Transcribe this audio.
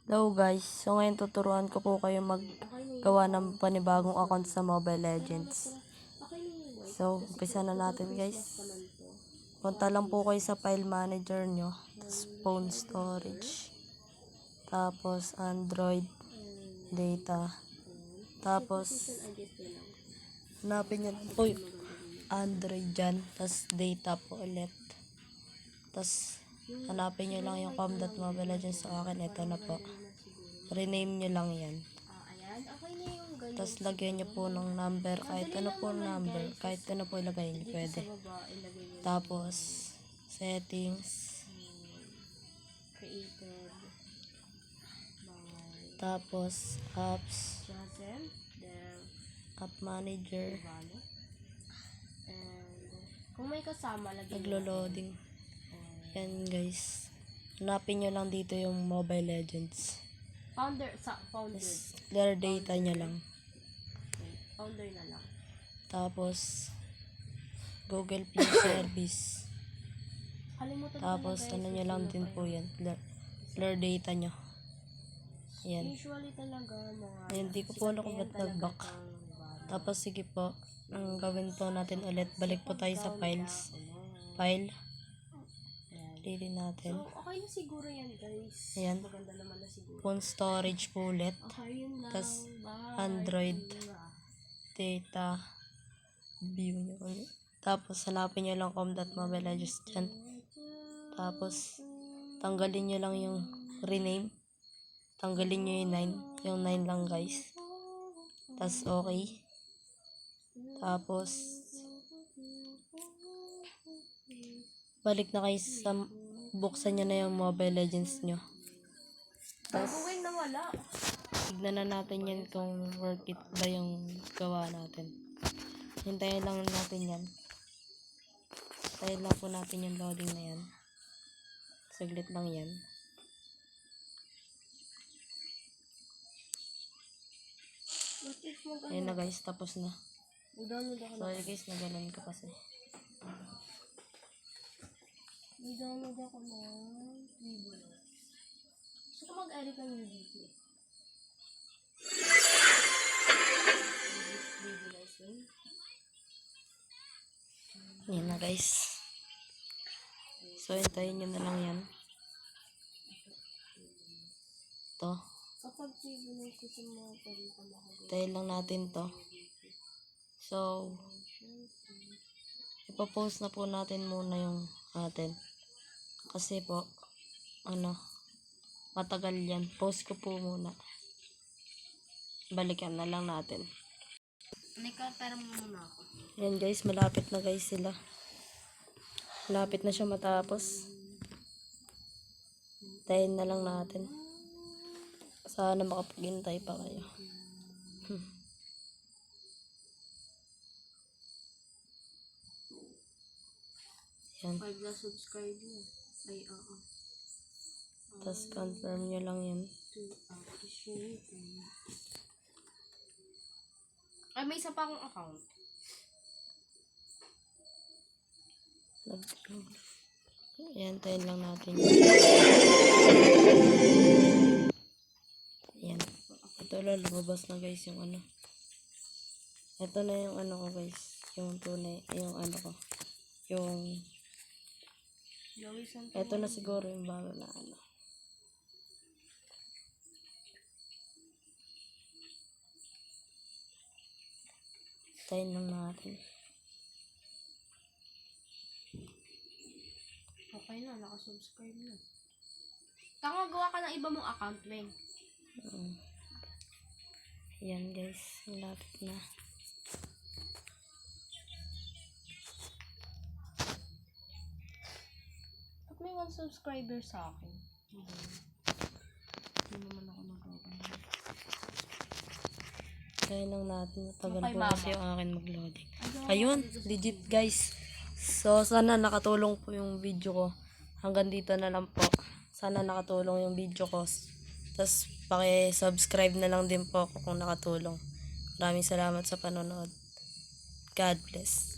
Hello guys, so ngayon tuturuan ko po kayo maggawa ng panibagong account sa Mobile Legends. So, umpisa na natin guys. Punta lang po kayo sa file manager nyo, tapos phone storage, tapos Android data, tapos hanapin nyo po yung Android dyan, tapos data po ulit. Tapos hanapin nyo lang yung com.mobile legends sa akin. Ito na po. Rename nyo lang yan. Tapos lagyan nyo po ng number. Kahit ano po number. Kahit ano po ilagay nyo. Pwede. Tapos settings. Tapos apps. App manager. Kung may kasama, lagyan Naglo-loading. Yan guys. Hanapin nyo lang dito yung Mobile Legends. Founder. Clear data nyo lang. Founder na lang. Tapos Google Play Service. Kalimutan Tapos ano nyo lang din po yan. Clear data nyo. Yan. Usually talaga mga Hindi ko po alam kung ba't nag-back. Tapos sige po. Ang gawin po natin ulit. Balik po tayo sa files. File. Pili natin. So, okay na siguro yan, guys. Ayan. Maganda naman na siguro. Phone storage po ulit. Okay, yun lang. Tas Bye. Android data view nyo ulit. Tapos hanapin nyo lang com.mobile legends dyan. Tapos tanggalin nyo lang yung rename. Tanggalin nyo yung 9. Yung 9 lang guys. Tapos okay. Tapos balik na kayo sa buksan nyo na yung Mobile Legends nyo. Tapos Gagawin na wala. tignan na natin yan kung worth it ba yung gawa natin. Hintayin lang natin yan. Hintayin lang po natin yung loading na yan. Saglit lang yan. What if mag Ayun na guys, tapos na. download ako Sorry guys, nagalan ka kasi. download ako ng Vivo. Gusto ko mag-edit ng UDP. Vivo license. Yan na guys. So, hintayin nyo na lang yan. Ito. Kapag Vivo license mo, pwede ka makagawa. Hintayin lang natin to. So, ipopost na po natin muna yung atin. Kasi po, matagal yan. Post ko po muna. Balikan na lang natin. Nagka-pera mo muna ako. Yan guys, malapit na guys sila. Malapit na siya matapos. Tayin na lang natin. Sana makapaghintay pa kayo. Yan. 5 na subscribe mo. Ay, oo. Tapos confirm nyo lang yan. To appreciate it. Ay, may isa pa akong account. Yan, tayin lang natin. Yan. Ito lang, lumabas na guys yung ano. Ito na yung ano ko guys. Yung tunay, yung ano ko. Yung, ito na siguro yung bago na ano. Tayin lang natin. Okay na, nakasubscribe na. Taka, gawa ka ng iba mong account, Weng. Yan guys, malapit na. At may 1 subscriber sa akin. Hindi naman ako nag-open. Tayin lang natin. Matagal Okay, po mama. kasi yung akin mag-loading. Ayun, legit guys. So, sana nakatulong po yung video ko. Hanggang dito na lang po. Sana nakatulong yung video ko. Tapos, paki-subscribe na lang din po ako kung nakatulong. Maraming salamat sa panonood. God bless.